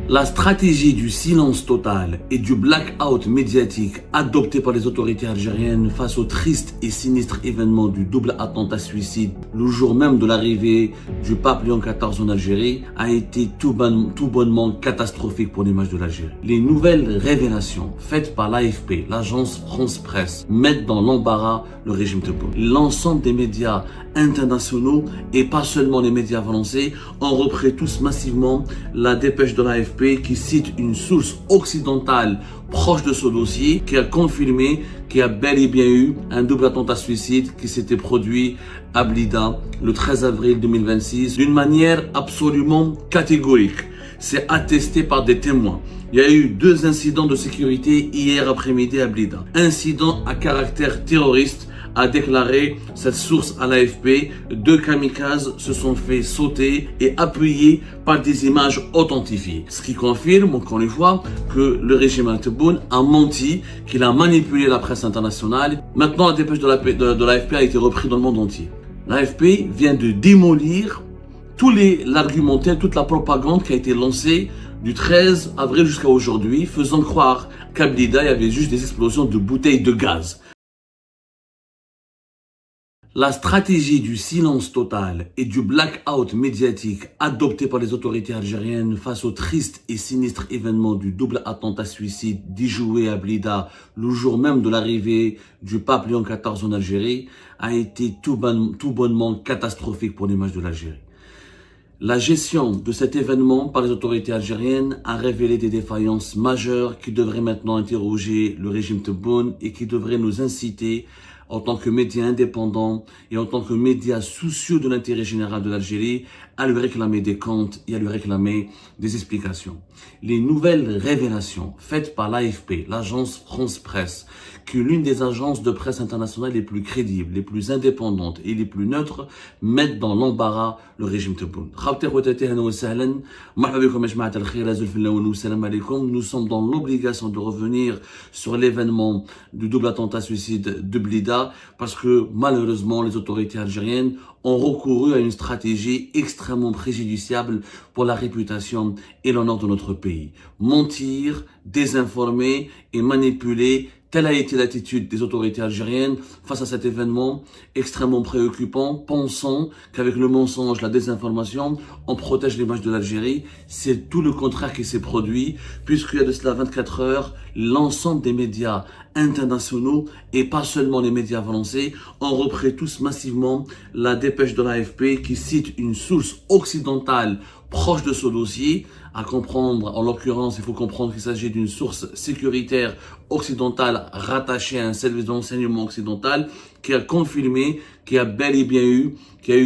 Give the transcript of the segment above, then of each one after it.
La stratégie du silence total et du blackout médiatique adoptée par les autorités algériennes face au triste et sinistre événement du double attentat suicide le jour même de l'arrivée du pape Léon XIV en Algérie a été tout bonnement catastrophique pour l'image de l'Algérie. Les nouvelles révélations faites par l'AFP, l'agence France Presse, mettent dans l'embarras le régime Tebboune. L'ensemble des médias internationaux et pas seulement les médias français ont repris tous massivement la dépêche de l'AFP qui cite une source occidentale proche de ce dossier qui a confirmé qu'il y a bel et bien eu un double attentat suicide qui s'était produit à Blida le 13 avril 2026 d'une manière absolument catégorique. C'est attesté par des témoins. Il y a eu 2 incidents de sécurité hier après-midi à Blida. Incident à caractère terroriste, a déclaré cette source à l'AFP. 2 kamikazes se sont fait sauter et appuyés par des images authentifiées. Ce qui confirme, encore une fois, que le régime Tebboune a menti, qu'il a manipulé la presse internationale. Maintenant, la dépêche de l'AFP a été reprise dans le monde entier. L'AFP vient de démolir l'argumentaire, toute la propagande qui a été lancée du 13 avril jusqu'à aujourd'hui, faisant croire qu'à Blida, il y avait juste des explosions de bouteilles de gaz. La stratégie du silence total et du blackout médiatique adoptée par les autorités algériennes face au triste et sinistre événement du double attentat suicide déjoué à Blida le jour même de l'arrivée du pape Léon XIV en Algérie a été tout bonnement catastrophique pour l'image de l'Algérie. La gestion de cet événement par les autorités algériennes a révélé des défaillances majeures qui devraient maintenant interroger le régime Tebboune et qui devraient nous inciter en tant que médias indépendants et en tant que médias soucieux de l'intérêt général de l'Algérie, à lui réclamer des comptes et à lui réclamer des explications. Les nouvelles révélations faites par l'AFP, l'agence France Presse, qui est l'une des agences de presse internationales les plus crédibles, les plus indépendantes et les plus neutres, mettent dans l'embarras le régime Tebboune. Nous sommes dans l'obligation de revenir sur l'événement du double attentat suicide de Blida parce que malheureusement les autorités algériennes ont recouru à une stratégie extrêmement préjudiciable pour la réputation et l'honneur de notre pays. Mentir, désinformer et manipuler, telle a été l'attitude des autorités algériennes face à cet événement extrêmement préoccupant, pensant qu'avec le mensonge, la désinformation, on protège l'image de l'Algérie. C'est tout le contraire qui s'est produit, puisqu'il y a de cela 24 heures, l'ensemble des médias internationaux et pas seulement les médias français ont repris tous massivement la dépêche de l'AFP qui cite une source occidentale proche de ce dossier. À comprendre, en l'occurrence, il faut comprendre qu'il s'agit d'une source sécuritaire occidentale rattachée à un service d'enseignement occidental qui a confirmé qu'il y a bel et bien eu, qu'il y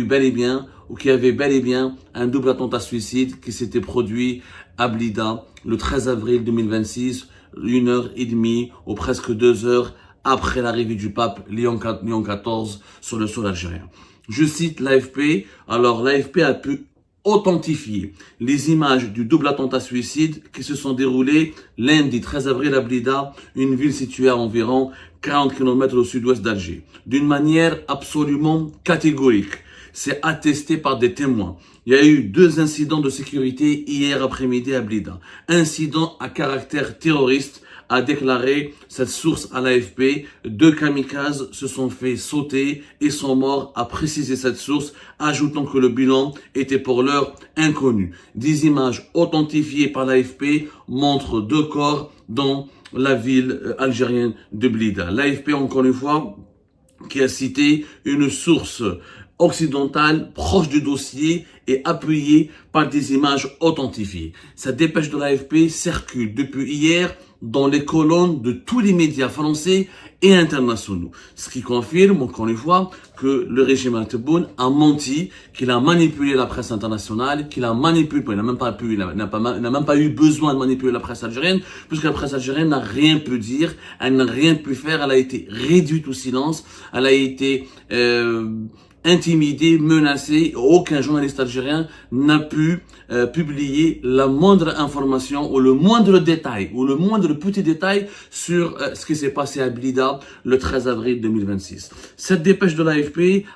avait bel et bien un double attentat suicide qui s'était produit à Blida le 13 avril 2026, 1h30 ou presque 2 heures après l'arrivée du pape Léon XIV sur le sol algérien. Je cite l'AFP. Alors l'AFP a pu authentifier les images du double attentat suicide qui se sont déroulés lundi 13 avril à Blida, une ville située à environ 40 km au sud-ouest d'Alger, d'une manière absolument catégorique. C'est attesté par des témoins. Il y a eu 2 incidents de sécurité hier après-midi à Blida. Incident à caractère terroriste, a déclaré cette source à l'AFP. 2 kamikazes se sont fait sauter et sont morts, a précisé cette source, ajoutant que le bilan était pour l'heure inconnu. 10 images authentifiées par l'AFP montrent 2 corps dans la ville algérienne de Blida. L'AFP, encore une fois, qui a cité une source occidentale proche du dossier et appuyée par des images authentifiées. Cette dépêche de l'AFP circule depuis hier dans les colonnes de tous les médias français et internationaux. Ce qui confirme, encore une fois, que le régime Tebboune a menti, qu'il a manipulé la presse internationale, qu'il a manipulé, il n'a même pas eu besoin de manipuler la presse algérienne, puisque la presse algérienne n'a rien pu dire, elle n'a rien pu faire, elle a été réduite au silence, elle a été intimidés, menacés. Aucun journaliste algérien n'a pu publier la moindre information ou le moindre détail ou le moindre petit détail sur ce qui s'est passé à Blida le 13 avril 2026. Cette dépêche de l'AFP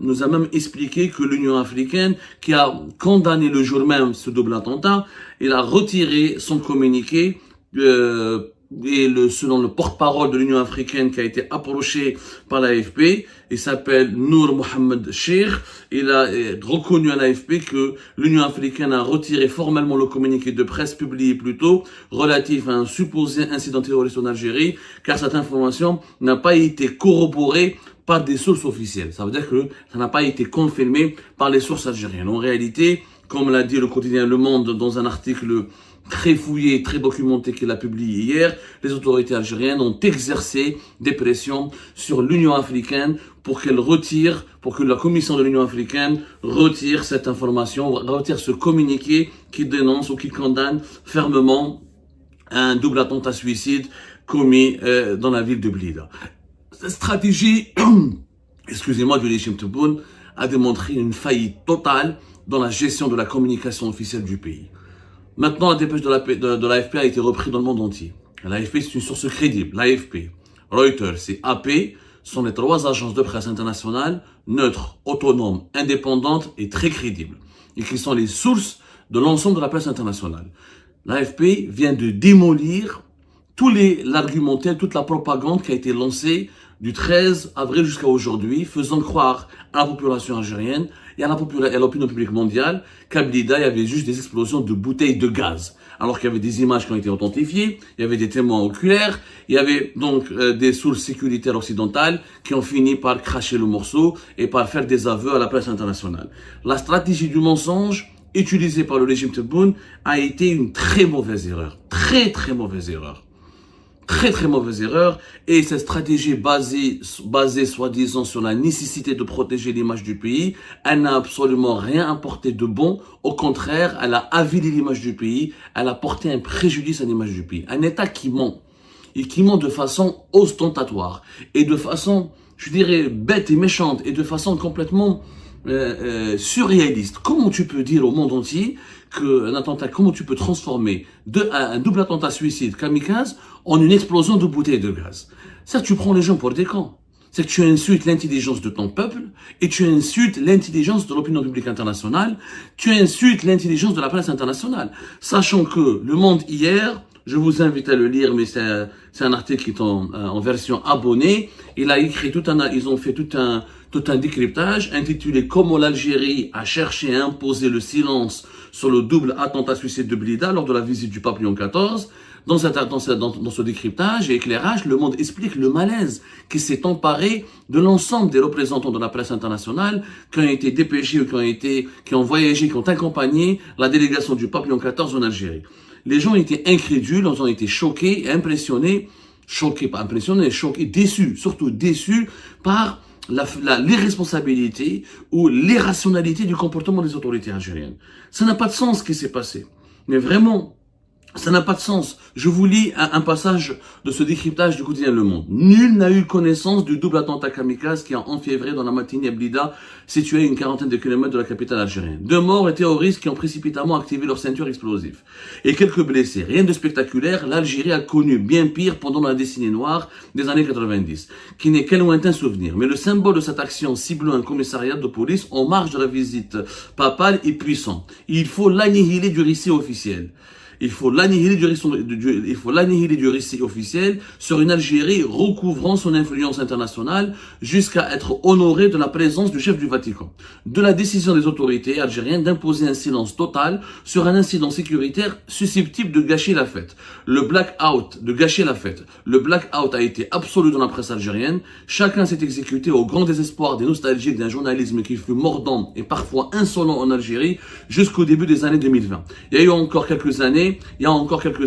nous a même expliqué que l'Union africaine, qui a condamné le jour même ce double attentat, il a retiré son communiqué selon le porte-parole de l'Union africaine qui a été approché par l'AFP, il s'appelle Nour Mohamed Cheikh, il a reconnu à l'AFP que l'Union africaine a retiré formellement le communiqué de presse publié plus tôt relatif à un supposé incident terroriste en Algérie, car cette information n'a pas été corroborée par des sources officielles. Ça veut dire que ça n'a pas été confirmé par les sources algériennes. En réalité, comme l'a dit le quotidien Le Monde dans un article très fouillé, très documenté qu'il a publié hier, les autorités algériennes ont exercé des pressions sur l'Union africaine pour que la commission de l'Union africaine retire cette information, retire ce communiqué qui dénonce ou qui condamne fermement un double attentat suicide commis dans la ville de Blida. Cette stratégie, excusez-moi, du régime Tebboune a démontré une faillite totale dans la gestion de la communication officielle du pays. Maintenant, la dépêche de l'AFP a été reprise dans le monde entier. L'AFP, c'est une source crédible. L'AFP, Reuters et AP sont les trois agences de presse internationales neutres, autonomes, indépendantes et très crédibles, et qui sont les sources de l'ensemble de la presse internationale. L'AFP vient de démolir l'argumentaire, toute la propagande qui a été lancée du 13 avril jusqu'à aujourd'hui, faisant croire à la population algérienne et à l'opinion publique mondiale qu'à Blida, il y avait juste des explosions de bouteilles de gaz. Alors qu'il y avait des images qui ont été authentifiées, il y avait des témoins oculaires, il y avait donc des sources sécuritaires occidentales qui ont fini par cracher le morceau et par faire des aveux à la presse internationale. La stratégie du mensonge utilisée par le régime Tebboune a été une très mauvaise erreur. Très mauvaise erreur. Très mauvaise erreur, et cette stratégie basée soi-disant sur la nécessité de protéger l'image du pays, elle n'a absolument rien apporté de bon. Au contraire, elle a avilé l'image du pays, elle a porté un préjudice à l'image du pays. Un État qui ment, et qui ment de façon ostentatoire, et de façon, je dirais, bête et méchante, et de façon complètement surréaliste. Comment tu peux dire au monde entier qu'un attentat, comment tu peux transformer un double attentat suicide kamikaze en une explosion de bouteilles de gaz? Ça, tu prends les gens pour des cons. C'est que tu insultes l'intelligence de ton peuple et tu insultes l'intelligence de l'opinion publique internationale, tu insultes l'intelligence de la presse internationale. Sachant que Le Monde hier, je vous invite à le lire, mais c'est un article qui est en version abonnée. Ils ont fait tout un décryptage intitulé Comment l'Algérie a cherché à imposer le silence sur le double attentat suicide de Blida lors de la visite du pape Léon XIV. Dans ce décryptage et éclairage, Le Monde explique le malaise qui s'est emparé de l'ensemble des représentants de la presse internationale qui ont été dépêchés ou qui ont voyagé, qui ont accompagné la délégation du pape Léon XIV en Algérie. Les gens étaient incrédules, ils ont été choqués, impressionnés, déçus, surtout déçus par l'irresponsabilité ou l'irrationalité du comportement des autorités algériennes. Ça n'a pas de sens ce qui s'est passé. Mais vraiment, ça n'a pas de sens. Je vous lis un passage de ce décryptage du quotidien Le Monde. Nul n'a eu connaissance du double attentat kamikaze qui a enfiévré dans la matinée à Blida, située à une quarantaine de kilomètres de la capitale algérienne. 2 morts et terroristes qui ont précipitamment activé leur ceinture explosive. Et quelques blessés. Rien de spectaculaire, l'Algérie a connu bien pire pendant la décennie noire des années 90, qui n'est qu'un lointain souvenir. Mais le symbole de cette action ciblant un commissariat de police en marge de la visite papale est puissant. Il faut l'annihiler du récit officiel. Il faut l'annihiler du récit officiel sur une Algérie recouvrant son influence internationale jusqu'à être honorée de la présence du chef du Vatican. De la décision des autorités algériennes d'imposer un silence total sur un incident sécuritaire susceptible de gâcher la fête. Le blackout a été absolu dans la presse algérienne. Chacun s'est exécuté au grand désespoir des nostalgiques d'un journalisme qui fut mordant et parfois insolent en Algérie jusqu'au début des années 2020. Il y a encore quelques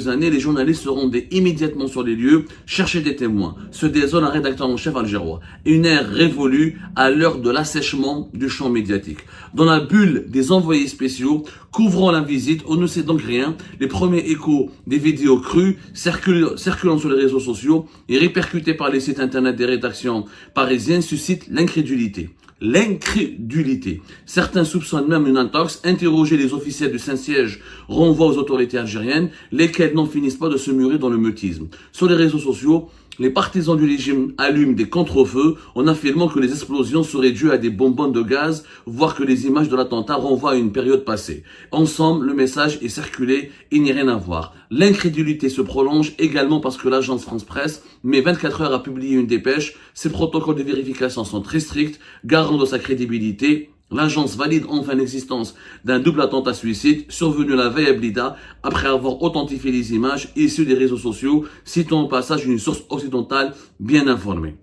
années, les journalistes se rendaient immédiatement sur les lieux, chercher des témoins, se désole un rédacteur en chef algérois. Une ère révolue à l'heure de l'assèchement du champ médiatique. Dans la bulle des envoyés spéciaux, couvrant la visite, on ne sait donc rien. Les premiers échos des vidéos crues circulant sur les réseaux sociaux et répercutés par les sites internet des rédactions parisiennes suscitent l'incrédulité. L'incrédulité. Certains soupçonnent même une intox. Interroger les officiels du Saint-Siège renvoie aux autorités algériennes, lesquelles n'en finissent pas de se murer dans le mutisme. Sur les réseaux sociaux, les partisans du régime allument des contre-feux en affirmant que les explosions seraient dues à des bonbonnes de gaz, voire que les images de l'attentat renvoient à une période passée. Ensemble, le message est circulé, il n'y a rien à voir. L'incrédulité se prolonge également parce que l'agence France-Presse met 24 heures à publier une dépêche. Ses protocoles de vérification sont très stricts, garant de sa crédibilité. L'agence valide enfin l'existence d'un double attentat suicide survenu la veille à Blida après avoir authentifié les images issues des réseaux sociaux, citant au passage une source occidentale bien informée.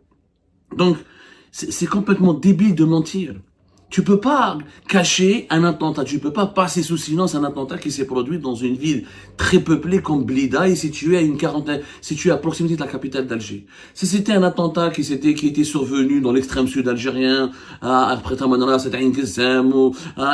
Donc, c'est complètement débile de mentir. Tu peux pas cacher un attentat, tu peux pas passer sous silence un attentat qui s'est produit dans une ville très peuplée comme Blida et située à proximité de la capitale d'Alger. Si c'était un attentat qui était survenu dans l'extrême sud algérien, à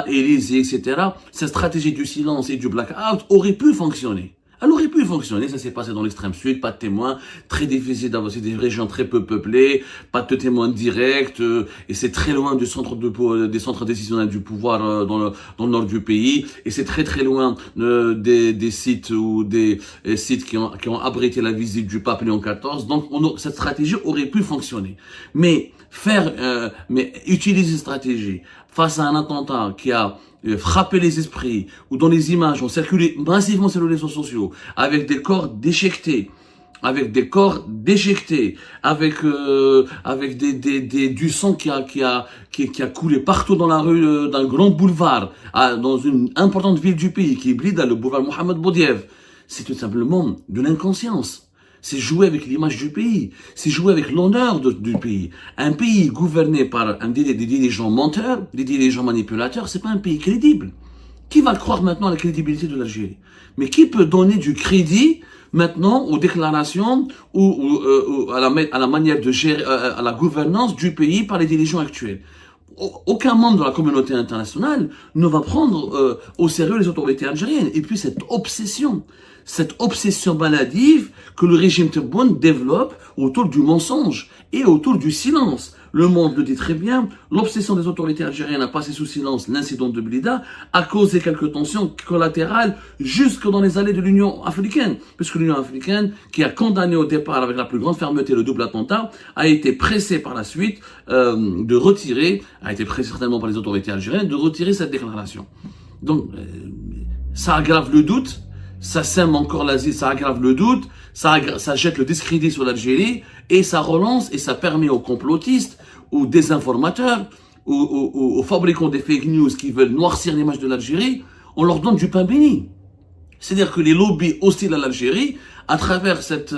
Élysée, etc., cette stratégie du silence et du blackout aurait pu fonctionner. Elle aurait pu fonctionner, ça s'est passé dans l'extrême sud, pas de témoins, très difficile d'avoir, c'est des régions très peu peuplées, pas de témoins directs, et c'est très loin des centres décisionnels du pouvoir dans le nord du pays, et c'est très très loin des sites ou des sites qui ont abrité la visite du pape Léon XIV. Donc cette stratégie aurait pu fonctionner. Mais utiliser cette stratégie face à un attentat qui a frappé les esprits, ou dont les images ont circulé massivement sur les réseaux sociaux, avec des corps déchiquetés, avec du sang qui a coulé partout dans la rue d'un grand boulevard, dans une importante ville du pays, qui est Blida, le boulevard Mohamed Boudiaf. C'est tout simplement de l'inconscience. C'est jouer avec l'image du pays. C'est jouer avec l'honneur du pays. Un pays gouverné par des dirigeants menteurs, des dirigeants manipulateurs, c'est pas un pays crédible. Qui va croire maintenant à la crédibilité de l'Algérie? Mais qui peut donner du crédit maintenant aux déclarations ou à la manière de gérer, à la gouvernance du pays par les dirigeants actuels? Aucun membre de la communauté internationale ne va prendre au sérieux les autorités algériennes. Et puis cette obsession maladive que le régime Tebboune développe autour du mensonge et autour du silence. Le Monde le dit très bien, l'obsession des autorités algériennes à passer sous silence l'incident de Blida a causé quelques tensions collatérales jusque dans les allées de l'Union africaine, puisque l'Union africaine, qui a condamné au départ avec la plus grande fermeté le double attentat, a été pressée par la suite a été pressée certainement par les autorités algériennes, de retirer cette déclaration. Donc, ça aggrave le doute, ça sème encore l'Asie, ça aggrave le doute, ça jette le discrédit sur l'Algérie, et ça relance et ça permet aux complotistes, aux désinformateurs, aux fabricants des fake news qui veulent noircir l'image de l'Algérie, on leur donne du pain béni. C'est-à-dire que les lobbies hostiles à l'Algérie, à travers cette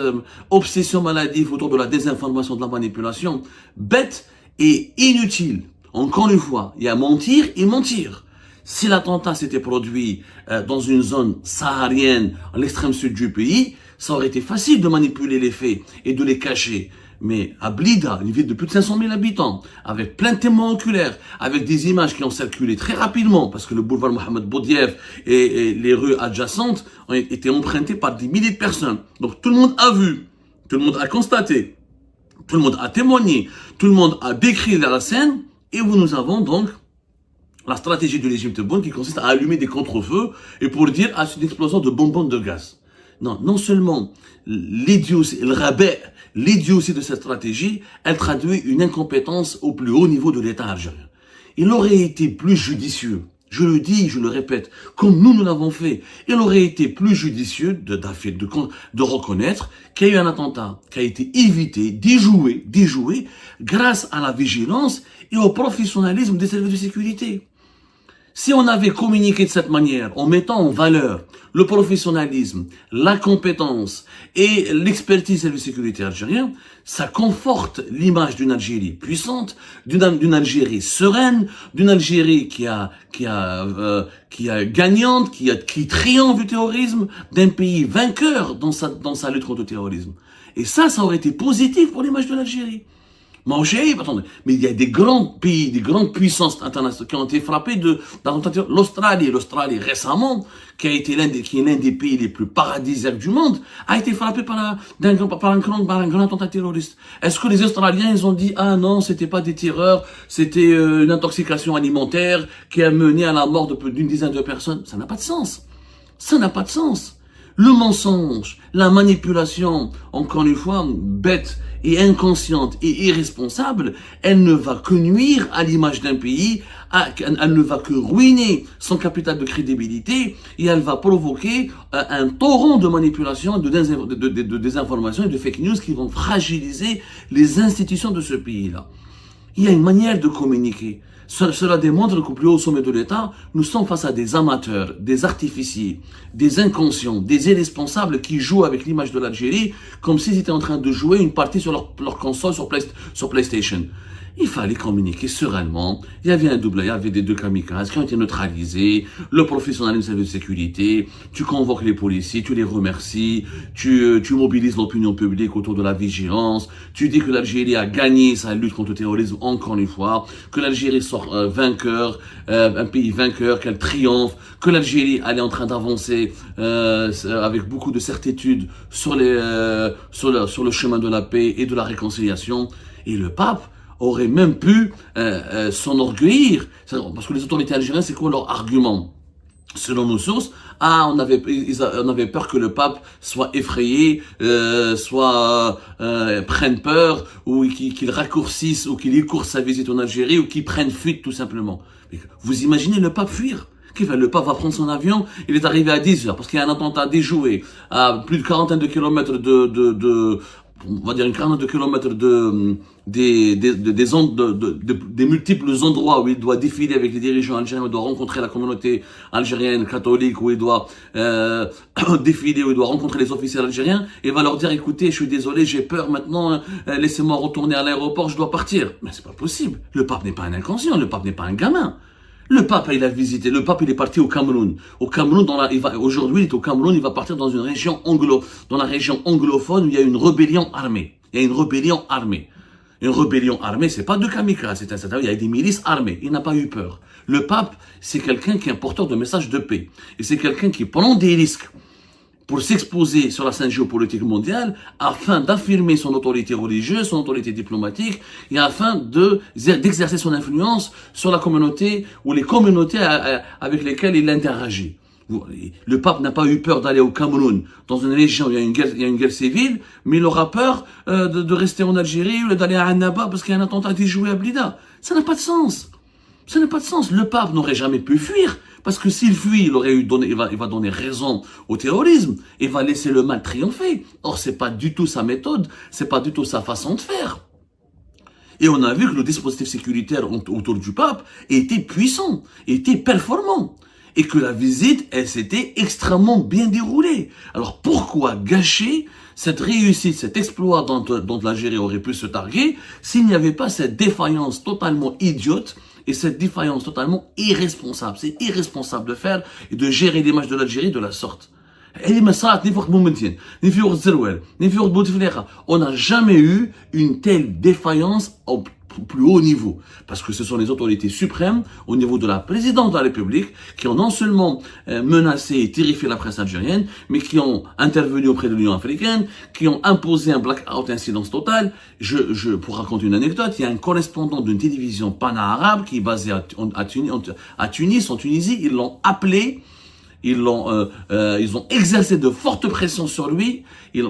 obsession maladive autour de la désinformation, de la manipulation, bête et inutile. Encore une fois, il y a mentir et mentir. Si l'attentat s'était produit dans une zone saharienne, à l'extrême sud du pays, ça aurait été facile de manipuler les faits et de les cacher. Mais à Blida, une ville de plus de 500 000 habitants, avec plein de témoins oculaires, avec des images qui ont circulé très rapidement, parce que le boulevard Mohamed Boudiaf et les rues adjacentes ont été empruntées par des milliers de personnes. Donc tout le monde a vu, tout le monde a constaté, tout le monde a témoigné, tout le monde a décrit la scène, et nous avons donc la stratégie du régime Tebboune qui consiste à allumer des contre-feux et pour dire c'est une explosion de bonbonnes de gaz. Non seulement l'idiotie de cette stratégie, elle traduit une incompétence au plus haut niveau de l'État algérien. Il aurait été plus judicieux, je le dis, je le répète, comme nous l'avons fait, il aurait été plus judicieux de reconnaître qu'il y a eu un attentat qui a été évité, déjoué, grâce à la vigilance et au professionnalisme des services de sécurité. Si on avait communiqué de cette manière, en mettant en valeur le professionnalisme, la compétence et l'expertise des services de sécurité algériens, ça conforte l'image d'une Algérie puissante, d'une Algérie sereine, d'une Algérie qui gagnante, qui triomphe du terrorisme, d'un pays vainqueur dans sa lutte contre le terrorisme. Et ça aurait été positif pour l'image de l'Algérie. Manger, attendez, mais il y a des grands pays, des grandes puissances internationales qui ont été frappées d'attentats. L'Australie récemment, qui est l'un des pays les plus paradisiaques du monde, a été frappée par un grand attentat terroriste. Est-ce que les Australiens, ils ont dit, ah non, c'était pas des tireurs, c'était une intoxication alimentaire qui a mené à la mort d'une dizaine de personnes? Ça n'a pas de sens. Ça n'a pas de sens. Le mensonge, la manipulation, encore une fois, bête et inconsciente et irresponsable, elle ne va que nuire à l'image d'un pays, elle ne va que ruiner son capital de crédibilité et elle va provoquer un torrent de manipulation, de désinformation et de fake news qui vont fragiliser les institutions de ce pays-là. Il y a une manière de communiquer. Cela démontre qu'au plus haut sommet de l'État, nous sommes face à des amateurs, des artificiers, des inconscients, des irresponsables qui jouent avec l'image de l'Algérie comme s'ils étaient en train de jouer une partie sur leur console sur PlayStation. Il fallait communiquer sereinement. Il y avait des deux kamikazes qui ont été neutralisés, le professionnalisme du service de sécurité, tu convoques les policiers, tu les remercies, tu mobilises l'opinion publique autour de la vigilance, tu dis que l'Algérie a gagné sa lutte contre le terrorisme encore une fois, que l'Algérie sort vainqueur, un pays vainqueur, qu'elle triomphe, que l'Algérie elle est en train d'avancer avec beaucoup de certitude sur le chemin de la paix et de la réconciliation. Et le pape aurait même pu s'enorgueillir, parce que les autorités algériennes, c'est quoi leur argument? Selon nos sources, on avait peur que le pape soit effrayé, prenne peur, ou qu'il raccourcisse, ou qu'il écourte sa visite en Algérie, ou qu'il prenne fuite tout simplement. Vous imaginez le pape fuir? Le pape va prendre son avion, il est arrivé à 10h, parce qu'il y a un attentat déjoué, à plus de quarantaine de kilomètres on va dire une quarantaine de kilomètres des multiples endroits où il doit défiler avec les dirigeants algériens, où il doit rencontrer la communauté algérienne catholique, où il doit défiler, où il doit rencontrer les officiers algériens, et va leur dire, écoutez, je suis désolé, j'ai peur maintenant, laissez-moi retourner à l'aéroport, je dois partir. Mais c'est pas possible. Le pape n'est pas un inconscient, le pape n'est pas un gamin. Le pape, il a visité, le pape, il est parti au Cameroun. Au Cameroun, aujourd'hui, il est au Cameroun, il va partir dans la région anglophone où il y a une rébellion armée. Il y a une rébellion armée. Une rébellion armée, c'est pas de kamikazes, il y a des milices armées. Il n'a pas eu peur. Le pape, c'est quelqu'un qui est un porteur de messages de paix. Et c'est quelqu'un qui prend des risques pour s'exposer sur la scène géopolitique mondiale afin d'affirmer son autorité religieuse, son autorité diplomatique et afin d'exercer son influence sur la communauté ou les communautés avec lesquelles il interagit. Le pape n'a pas eu peur d'aller au Cameroun, dans une région où il y a une guerre civile, mais il aura peur de rester en Algérie ou d'aller à Annaba parce qu'il y a un attentat déjoué à Blida. Ça n'a pas de sens. Ça n'a pas de sens. Le pape n'aurait jamais pu fuir. Parce que s'il fuit, il va donner raison au terrorisme et va laisser le mal triompher. Or, c'est pas du tout sa méthode, c'est pas du tout sa façon de faire. Et on a vu que le dispositif sécuritaire autour du pape était puissant, était performant. Et que la visite, elle s'était extrêmement bien déroulée. Alors pourquoi gâcher cette réussite, cet exploit dont l'Algérie aurait pu se targuer s'il n'y avait pas cette défaillance totalement idiote et cette défaillance totalement irresponsable. C'est irresponsable de faire et de gérer l'image de l'Algérie de la sorte. On n'a jamais eu une telle défaillance au plus haut niveau. Parce que ce sont les autorités suprêmes au niveau de la présidence de la République qui ont non seulement menacé et terrifié la presse algérienne, mais qui ont intervenu auprès de l'Union africaine, qui ont imposé un blackout incidence totale. Pour raconter une anecdote, il y a un correspondant d'une télévision pana-arabe qui est basé à Tunis, en Tunisie. Ils l'ont appelé. Ils ont exercé de fortes pressions sur lui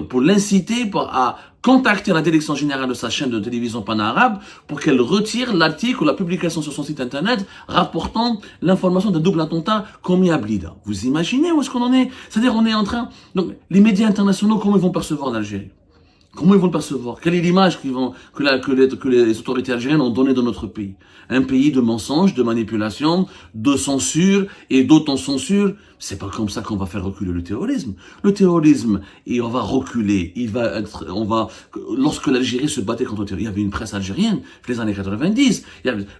pour l'inciter à contacter la direction générale de sa chaîne de télévision pana-arabe pour qu'elle retire l'article ou la publication sur son site internet rapportant l'information d'un double attentat commis à Blida. Vous imaginez où est-ce qu'on en est? C'est-à-dire on est en train... Donc les médias internationaux, comment ils vont percevoir l'Algérie? Comment ils vont le percevoir? Quelle est l'image que les autorités algériennes ont donnée de notre pays? Un pays de mensonges, de manipulation, de censure et d'autocensure. C'est pas comme ça qu'on va faire reculer le terrorisme. Le terrorisme, on va reculer. Lorsque l'Algérie se battait contre le terrorisme, il y avait une presse algérienne, les années 90,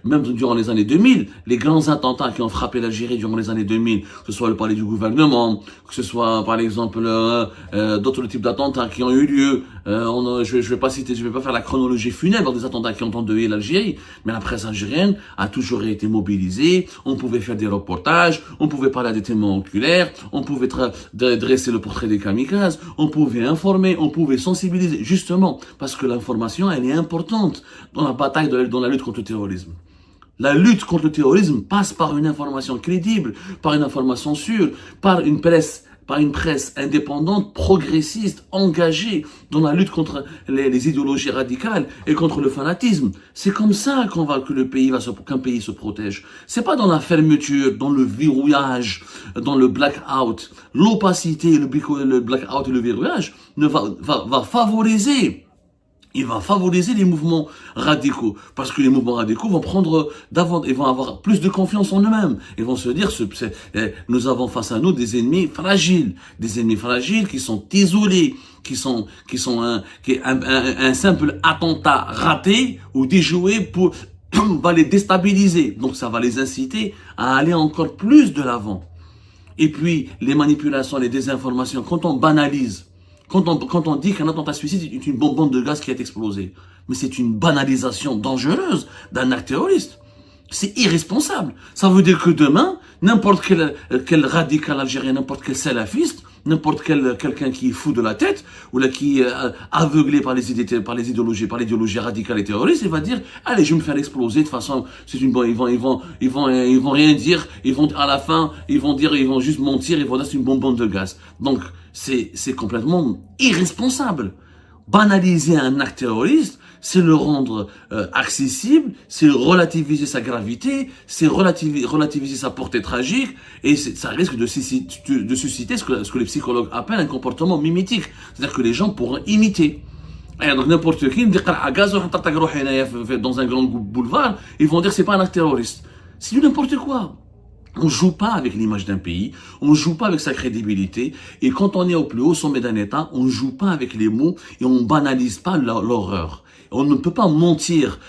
même durant les années 2000, les grands attentats qui ont frappé l'Algérie durant les années 2000, que ce soit le palais du gouvernement, que ce soit, par exemple, d'autres types d'attentats qui ont eu lieu, je vais pas citer, je vais pas faire la chronologie funèbre des attentats qui ont endeuillé l'Algérie, mais la presse algérienne a toujours été mobilisée. On pouvait faire des reportages, on pouvait parler à des témoins oculaires, on pouvait dresser le portrait des kamikazes, on pouvait informer, on pouvait sensibiliser, justement parce que l'information, elle est importante dans la bataille, dans la lutte contre le terrorisme. La lutte contre le terrorisme passe par une information crédible, par une information sûre, par une presse indépendante, progressiste, engagée dans la lutte contre les idéologies radicales et contre le fanatisme. C'est comme ça qu'un pays se protège. C'est pas dans la fermeture, dans le verrouillage, dans le blackout. L'opacité, le blackout et le verrouillage va favoriser. Il va favoriser les mouvements radicaux, parce que les mouvements radicaux vont ils vont avoir plus de confiance en eux-mêmes. Ils vont se dire, nous avons face à nous des ennemis fragiles qui sont isolés, un simple attentat raté ou déjoué va les déstabiliser. Donc ça va les inciter à aller encore plus de l'avant. Et puis, les manipulations, les désinformations, quand on banalise, quand on dit qu'un attentat suicide est une bonbonne de gaz qui a explosé, mais c'est une banalisation dangereuse d'un acte terroriste. C'est irresponsable. Ça veut dire que demain, n'importe quel radical algérien, n'importe quel salafiste, n'importe quelqu'un qui est fou de la tête, ou là qui est aveuglé par l'idéologie radicale et terroriste, il va dire, allez, je vais me faire exploser, de toute façon, c'est une bonne, ils vont rien dire, à la fin, ils vont juste mentir, ils vont dire c'est une bonbonne de gaz. Donc, c'est complètement irresponsable. Banaliser un acte terroriste, c'est le rendre accessible, c'est relativiser sa gravité, c'est relativiser sa portée tragique, et ça risque de susciter ce que les psychologues appellent un comportement mimétique. C'est-à-dire que les gens pourront imiter. Et donc n'importe qui, dans un grand boulevard, ils vont dire c'est pas un acte terroriste. C'est du n'importe quoi. On joue pas avec l'image d'un pays, on joue pas avec sa crédibilité, et quand on est au plus haut sommet d'un État, on joue pas avec les mots et on banalise pas l'horreur. On ne peut pas mentir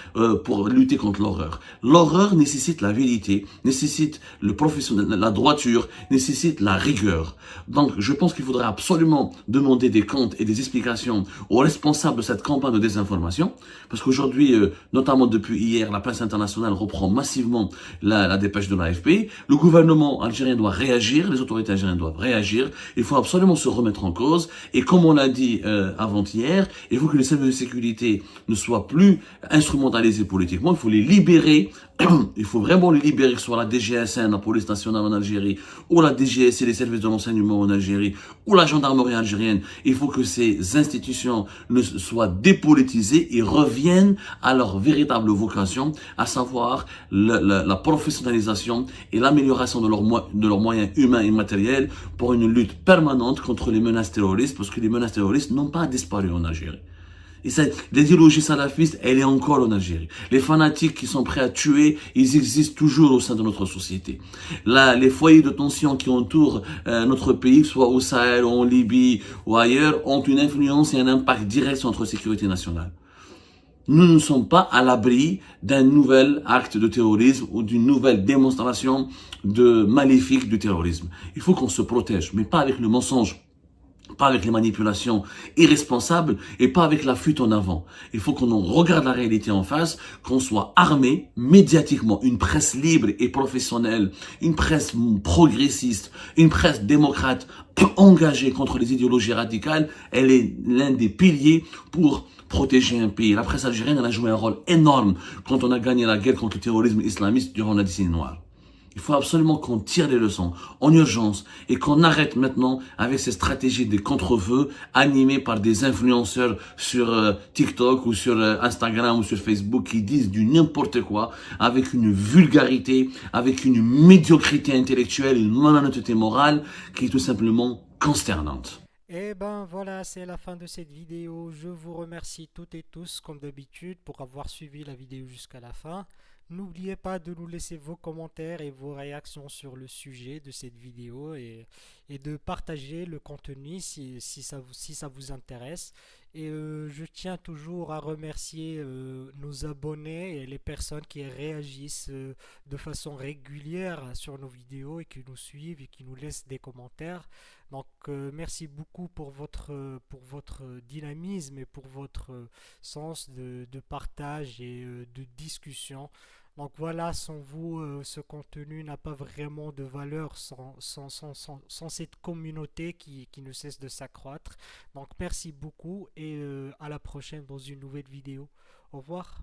pour lutter contre l'horreur. L'horreur nécessite la vérité, nécessite le professionnel, la droiture, nécessite la rigueur. Donc, je pense qu'il faudrait absolument demander des comptes et des explications aux responsables de cette campagne de désinformation, parce qu'aujourd'hui, notamment depuis hier, la presse internationale reprend massivement la dépêche de l'AFP. Le gouvernement algérien doit réagir, les autorités algériennes doivent réagir. Il faut absolument se remettre en cause. Et comme on l'a dit avant-hier, il faut que les services de sécurité ne soient plus instrumentalisés politiquement. Il faut les libérer. Il faut vraiment les libérer, que ce soit la DGSN, la police nationale en Algérie, ou la DGSI, les services de renseignement en Algérie, ou la gendarmerie algérienne. Il faut que ces institutions ne soient dépolitisées et reviennent à leur véritable vocation, à savoir la professionnalisation et l'amélioration de leurs moyens humains et matériels pour une lutte permanente contre les menaces terroristes, parce que les menaces terroristes n'ont pas disparu en Algérie. Et l'idéologie salafiste, elle est encore en Algérie. Les fanatiques qui sont prêts à tuer, ils existent toujours au sein de notre société. Là, les foyers de tension qui entourent notre pays, soit au Sahel, ou en Libye, ou ailleurs, ont une influence et un impact direct sur notre sécurité nationale. Nous ne sommes pas à l'abri d'un nouvel acte de terrorisme ou d'une nouvelle démonstration maléfique du terrorisme. Il faut qu'on se protège, mais pas avec le mensonge, pas avec les manipulations irresponsables et pas avec la fuite en avant. Il faut qu'on regarde la réalité en face, qu'on soit armé médiatiquement, une presse libre et professionnelle, une presse progressiste, une presse démocrate engagée contre les idéologies radicales. Elle est l'un des piliers pour protéger un pays. La presse algérienne, elle a joué un rôle énorme quand on a gagné la guerre contre le terrorisme islamiste durant la décennie noire. Il faut absolument qu'on tire les leçons en urgence et qu'on arrête maintenant avec ces stratégies des contre-feux animées par des influenceurs sur TikTok ou sur Instagram ou sur Facebook qui disent du n'importe quoi avec une vulgarité, avec une médiocrité intellectuelle, une malhonnêteté morale qui est tout simplement consternante. Et ben voilà, c'est la fin de cette vidéo. Je vous remercie toutes et tous, comme d'habitude, pour avoir suivi la vidéo jusqu'à la fin. N'oubliez pas de nous laisser vos commentaires et vos réactions sur le sujet de cette vidéo. Et et de partager le contenu si ça vous intéresse. Et je tiens toujours à remercier nos abonnés et les personnes qui réagissent de façon régulière sur nos vidéos et qui nous suivent et qui nous laissent des commentaires. Donc merci beaucoup pour votre dynamisme et pour votre sens de partage et de discussion. Donc voilà, sans vous, ce contenu n'a pas vraiment de valeur sans cette communauté qui ne cesse de s'accroître. Donc merci beaucoup et à la prochaine dans une nouvelle vidéo. Au revoir.